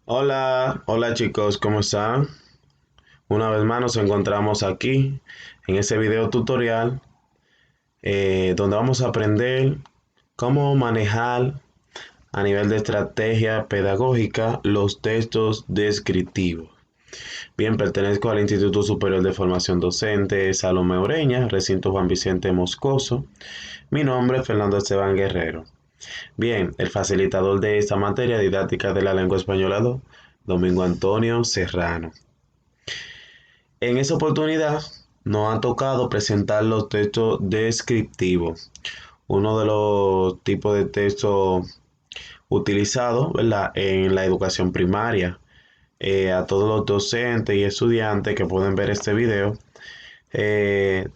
Hola chicos, ¿cómo están? Una vez más nos encontramos aquí en este video tutorial donde vamos a aprender cómo manejar a nivel de estrategia pedagógica los textos descriptivos. Bien, pertenezco al Instituto Superior de Formación Docente Salomé Oreña, recinto Juan Vicente Moscoso. Mi nombre es Fernando Esteban Guerrero. Bien, el facilitador de esta materia didáctica de la lengua española 2, Domingo Antonio Serrano. En esa oportunidad nos ha tocado presentar los textos descriptivos, uno de los tipos de textos utilizados, ¿verdad?, en la educación primaria. A todos los docentes y estudiantes que pueden ver este video, eh,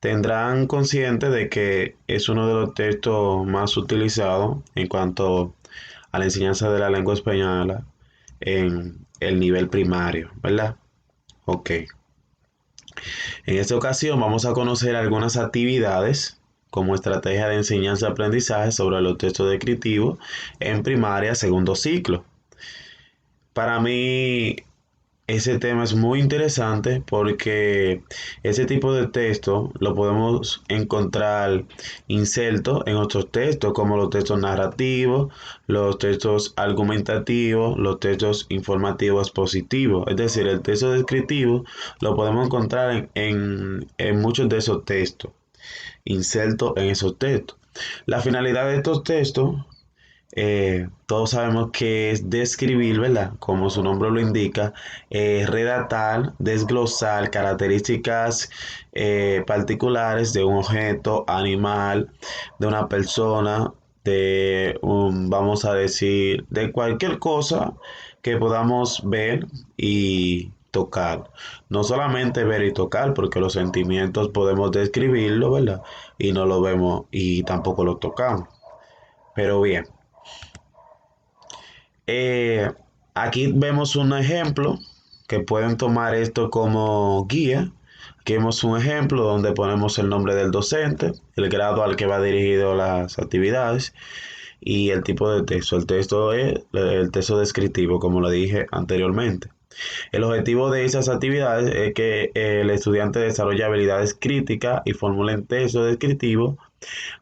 tendrán consciente de que es uno de los textos más utilizados en cuanto a la enseñanza de la lengua española en el nivel primario, ¿verdad? Ok. En esta ocasión vamos a conocer algunas actividades como estrategia de enseñanza-aprendizaje sobre los textos descriptivos en primaria segundo ciclo. Para mí ese tema es muy interesante porque ese tipo de texto lo podemos encontrar inserto en otros textos como los textos narrativos, los textos argumentativos, los textos informativos expositivos. Es decir, el texto descriptivo lo podemos encontrar en muchos de esos textos, insertos en esos textos. La finalidad de estos textos todos sabemos que es describir, ¿verdad? Como su nombre lo indica, redactar, desglosar características particulares de un objeto, animal, de una persona, vamos a decir, de cualquier cosa que podamos ver y tocar. No solamente ver y tocar, porque los sentimientos podemos describirlo, ¿verdad? Y no lo vemos y tampoco lo tocamos. Pero bien. Eh, Aquí vemos un ejemplo que pueden tomar esto como guía. Aquí vemos un ejemplo donde ponemos el nombre del docente, el grado al que va dirigido las actividades y el tipo de texto. El texto es el texto descriptivo, como lo dije anteriormente. El objetivo de esas actividades es que el estudiante desarrolle habilidades críticas y formule texto descriptivo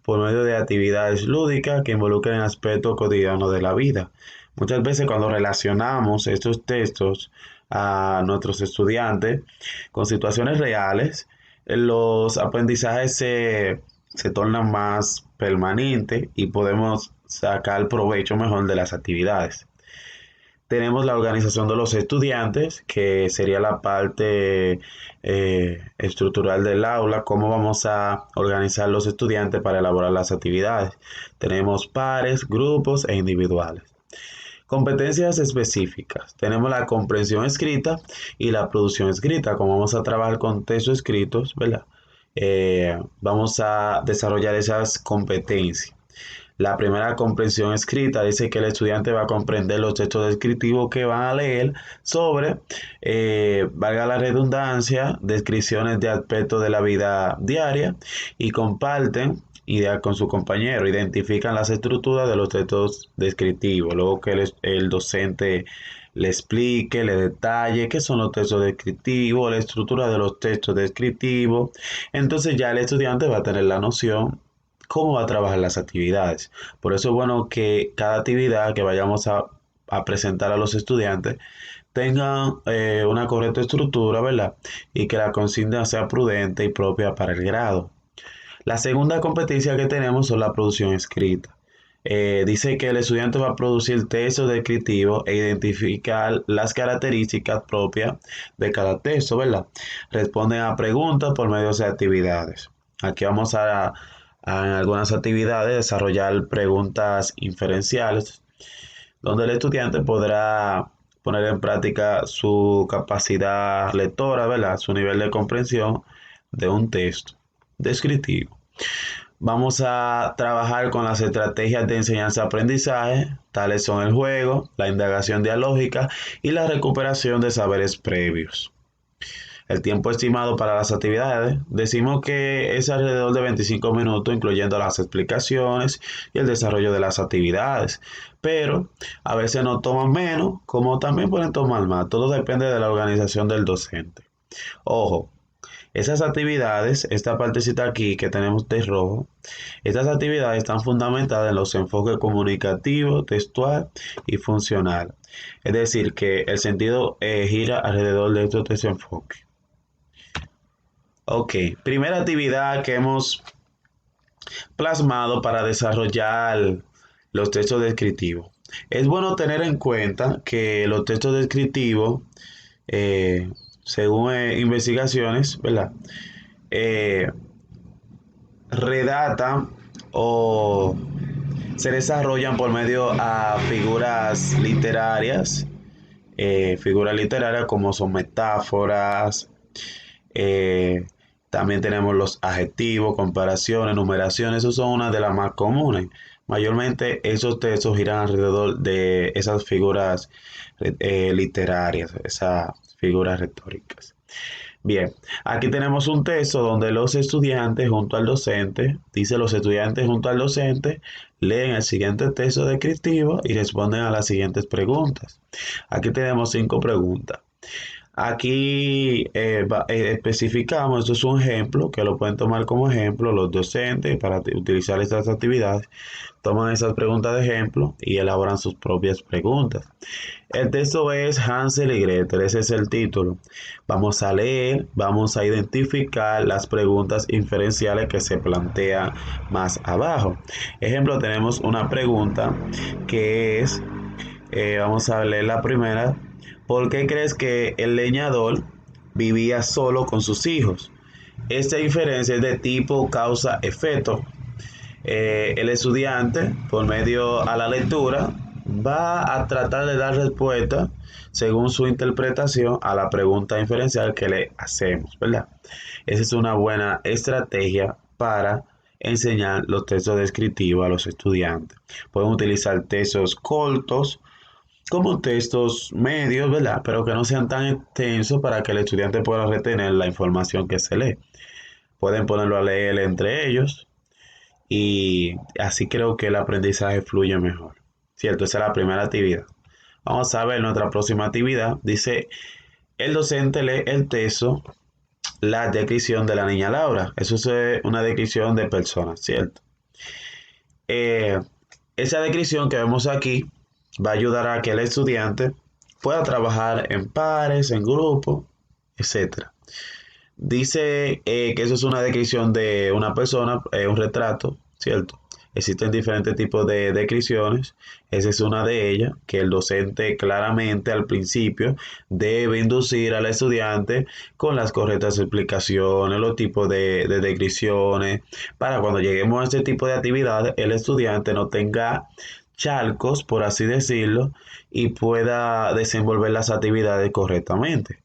por medio de actividades lúdicas que involucren aspectos cotidianos de la vida. Muchas veces cuando relacionamos estos textos a nuestros estudiantes con situaciones reales, los aprendizajes se tornan más permanentes y podemos sacar provecho mejor de las actividades. Tenemos la organización de los estudiantes, que sería la parte estructural del aula, cómo vamos a organizar los estudiantes para elaborar las actividades. Tenemos pares, grupos e individuales. Competencias específicas. Tenemos la comprensión escrita y la producción escrita. Como vamos a trabajar con textos escritos, ¿verdad? Vamos a desarrollar esas competencias. La primera comprensión escrita dice que el estudiante va a comprender los textos descriptivos que van a leer sobre, valga la redundancia, descripciones de aspectos de la vida diaria y comparten ideas con su compañero, identifican las estructuras de los textos descriptivos, luego que el docente le explique, le detalle qué son los textos descriptivos, la estructura de los textos descriptivos, entonces ya el estudiante va a tener la noción cómo va a trabajar las actividades. Por eso es bueno que cada actividad que vayamos a presentar a los estudiantes tenga una correcta estructura, ¿verdad? Y que la consigna sea prudente y propia para el grado. La segunda competencia que tenemos son la producción escrita. Dice que el estudiante va a producir textos descriptivos e identificar las características propias de cada texto, ¿verdad? Responden a preguntas por medio de actividades. Aquí vamos en algunas actividades desarrollar preguntas inferenciales, donde el estudiante podrá poner en práctica su capacidad lectora, ¿verdad? Su nivel de comprensión de un texto descriptivo. Vamos a trabajar con las estrategias de enseñanza-aprendizaje, tales son el juego, la indagación dialógica y la recuperación de saberes previos. El tiempo estimado para las actividades, decimos que es alrededor de 25 minutos, incluyendo las explicaciones y el desarrollo de las actividades. Pero a veces no toman menos, como también pueden tomar más. Todo depende de la organización del docente. Ojo, esas actividades, esta partecita aquí que tenemos de rojo, estas actividades están fundamentadas en los enfoques comunicativo, textual y funcional. Es decir, que el sentido gira alrededor de estos tres enfoques. Ok, primera actividad que hemos plasmado para desarrollar los textos descriptivos. Es bueno tener en cuenta que los textos descriptivos, eh, según investigaciones, ¿verdad? Eh, redatan o se desarrollan por medio a figuras literarias como son metáforas, eh, también tenemos los adjetivos, comparaciones, numeraciones, esas son una de las más comunes. Mayormente esos textos giran alrededor de esas figuras literarias, esas figuras retóricas. Bien, aquí tenemos un texto donde los estudiantes junto al docente, dice los estudiantes junto al docente, leen el siguiente texto descriptivo y responden a las siguientes preguntas. Aquí tenemos 5 preguntas. Aquí especificamos, esto es un ejemplo que lo pueden tomar como ejemplo los docentes para utilizar estas actividades. Toman esas preguntas de ejemplo y elaboran sus propias preguntas. El texto es Hansel y Gretel, ese es el título. Vamos a leer, vamos a identificar las preguntas inferenciales que se plantean más abajo. Ejemplo, tenemos una pregunta que es, vamos a leer la primera. ¿Por qué crees que el leñador vivía solo con sus hijos? Esta inferencia es de tipo causa-efecto. El estudiante, por medio a la lectura, va a tratar de dar respuesta según su interpretación a la pregunta inferencial que le hacemos, ¿verdad? Esa es una buena estrategia para enseñar los textos descriptivos a los estudiantes. Pueden utilizar textos cortos como textos medios, ¿verdad? Pero que no sean tan extensos para que el estudiante pueda retener la información que se lee. Pueden ponerlo a leer entre ellos y así creo que el aprendizaje fluye mejor. ¿Cierto? Esa es la primera actividad. Vamos a ver nuestra próxima actividad. Dice, el docente lee el texto, la descripción de la niña Laura. Eso es una descripción de personas, ¿cierto? Eh, esa descripción que vemos aquí va a ayudar a que el estudiante pueda trabajar en pares, en grupos, etcétera. Dice que eso es una descripción de una persona, un retrato, ¿cierto? Existen diferentes tipos de descripciones. Esa es una de ellas, que el docente claramente al principio debe inducir al estudiante con las correctas explicaciones, los tipos de descripciones, para cuando lleguemos a este tipo de actividades, el estudiante no tenga charcos, por así decirlo, y pueda desenvolver las actividades correctamente.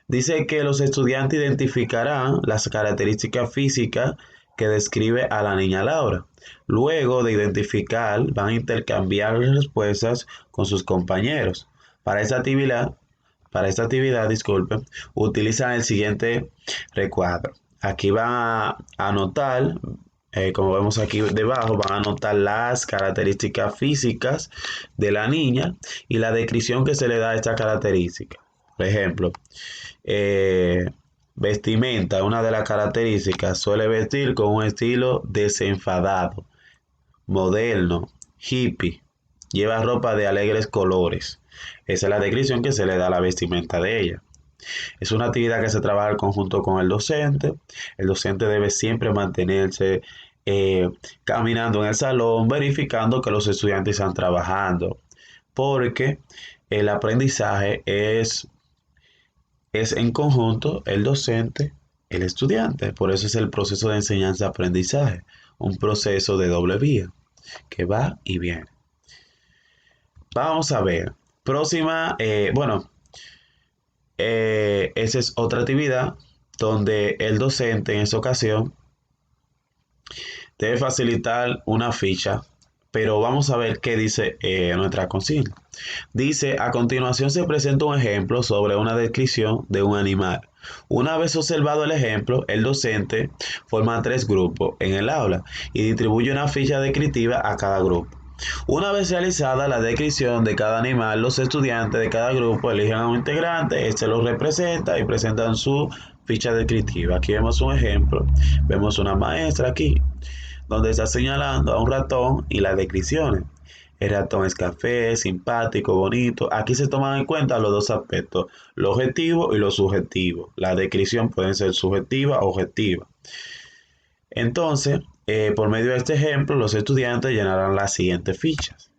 Dice que los estudiantes identificarán las características físicas que describe a la niña Laura. Luego de identificar, van a intercambiar respuestas con sus compañeros. Para esta actividad, disculpen, utilizan el siguiente recuadro. Aquí van a anotar, como vemos aquí debajo, van a anotar las características físicas de la niña y la descripción que se le da a esta característica. Por ejemplo, vestimenta, una de las características, suele vestir con un estilo desenfadado, moderno, hippie, lleva ropa de alegres colores. Esa es la descripción que se le da a la vestimenta de ella. Es una actividad que se trabaja en conjunto con el docente. El docente debe siempre mantenerse caminando en el salón, verificando que los estudiantes están trabajando, porque el aprendizaje es en conjunto el docente, el estudiante. Por eso es el proceso de enseñanza-aprendizaje, un proceso de doble vía que va y viene. Vamos a ver. Próxima, esa es otra actividad donde el docente en esa ocasión debe facilitar una ficha pero vamos a ver qué dice nuestra consigna. Dice, a continuación se presenta un ejemplo sobre una descripción de un animal. Una vez observado el ejemplo, el docente forma 3 grupos en el aula y distribuye una ficha descriptiva a cada grupo. Una vez realizada la descripción de cada animal, los estudiantes de cada grupo eligen a un integrante, este lo representa y presentan su ficha descriptiva. Aquí vemos un ejemplo, vemos una maestra aquí, donde está señalando a un ratón y las descripciones. El ratón es café, simpático, bonito. Aquí se toman en cuenta los dos aspectos, lo objetivo y lo subjetivo. La descripción puede ser subjetiva o objetiva. Entonces, por medio de este ejemplo, los estudiantes llenarán las siguientes fichas.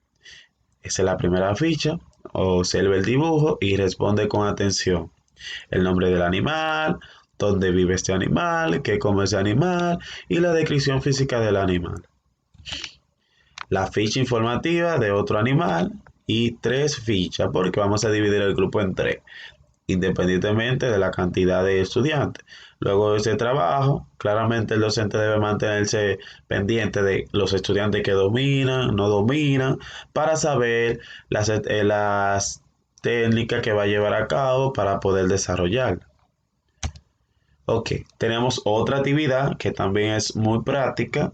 Esa es la primera ficha. Observa el dibujo y responde con atención. El nombre del animal, dónde vive este animal, qué come ese animal y la descripción física del animal. La ficha informativa de otro animal y 3 fichas, porque vamos a dividir el grupo en 3, independientemente de la cantidad de estudiantes. Luego de este trabajo, claramente el docente debe mantenerse pendiente de los estudiantes que dominan, no dominan, para saber las técnicas que va a llevar a cabo para poder desarrollarla. Ok, tenemos otra actividad que también es muy práctica.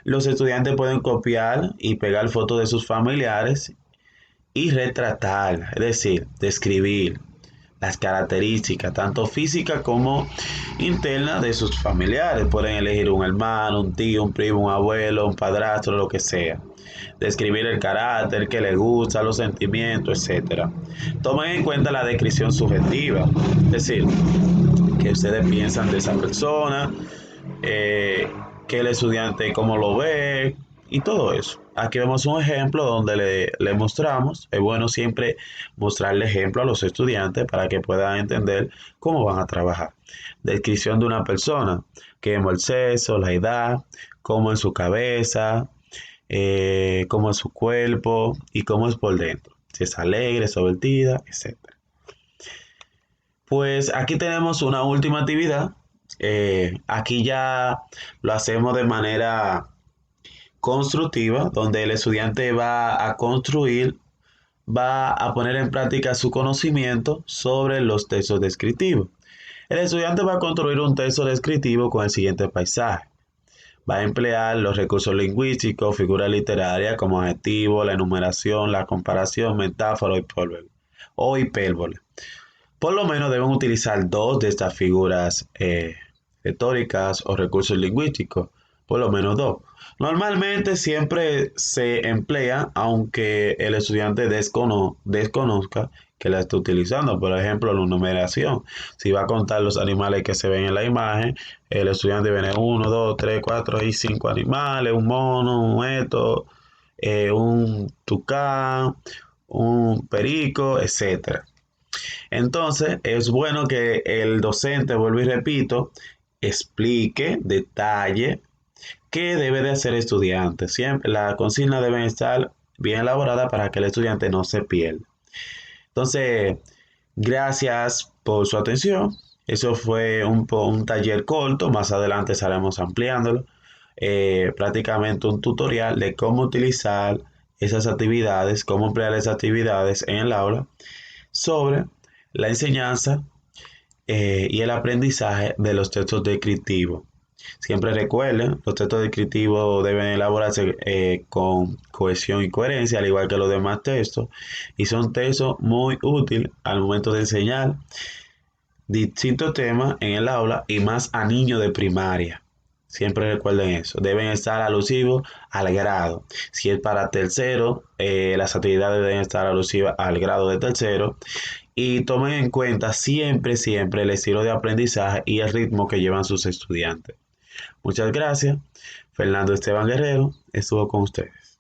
Los estudiantes pueden copiar y pegar fotos de sus familiares y retratar, es decir, describir las características, tanto físicas como internas de sus familiares. Pueden elegir un hermano, un tío, un primo, un abuelo, un padrastro, lo que sea. Describir el carácter, que les gusta, los sentimientos, etc. Tomen en cuenta la descripción subjetiva, es decir, que ustedes piensan de esa persona, que el estudiante cómo lo ve y todo eso. Aquí vemos un ejemplo donde le mostramos, es bueno siempre mostrarle ejemplo a los estudiantes para que puedan entender cómo van a trabajar. Descripción de una persona, que vemos el sexo, la edad, cómo es su cabeza, cómo es su cuerpo y cómo es por dentro, si es alegre, extrovertida, etc. Pues aquí tenemos una última actividad. Aquí ya lo hacemos de manera constructiva, donde el estudiante va a construir, va a poner en práctica su conocimiento sobre los textos descriptivos. El estudiante va a construir un texto descriptivo con el siguiente paisaje. Va a emplear los recursos lingüísticos, figuras literarias como adjetivo, la enumeración, la comparación, metáfora o hipérbole. Por lo menos deben utilizar 2 de estas figuras retóricas o recursos lingüísticos, por lo menos 2. Normalmente siempre se emplea aunque el estudiante desconozca que la está utilizando. Por ejemplo, la numeración. Si va a contar los animales que se ven en la imagen, el estudiante viene 1, 2, 3, 4 y 5 animales, un mono, un eto, un tucán, un perico, etc. Entonces, es bueno que el docente, vuelvo y repito, explique, detalle qué debe de hacer el estudiante. Siempre las consignas deben estar bien elaboradas para que el estudiante no se pierda. Entonces, gracias por su atención. Eso fue un taller corto, más adelante estaremos ampliándolo. Prácticamente un tutorial de cómo utilizar esas actividades, cómo emplear esas actividades en el aula sobre la enseñanza y el aprendizaje de los textos descriptivos. Siempre recuerden, los textos descriptivos deben elaborarse con cohesión y coherencia, al igual que los demás textos, y son textos muy útiles al momento de enseñar distintos temas en el aula y más a niños de primaria. Siempre recuerden eso, deben estar alusivos al grado. Si es para tercero, las actividades deben estar alusivas al grado de tercero. Y tomen en cuenta siempre el estilo de aprendizaje y el ritmo que llevan sus estudiantes. Muchas gracias. Fernando Esteban Guerrero estuvo con ustedes.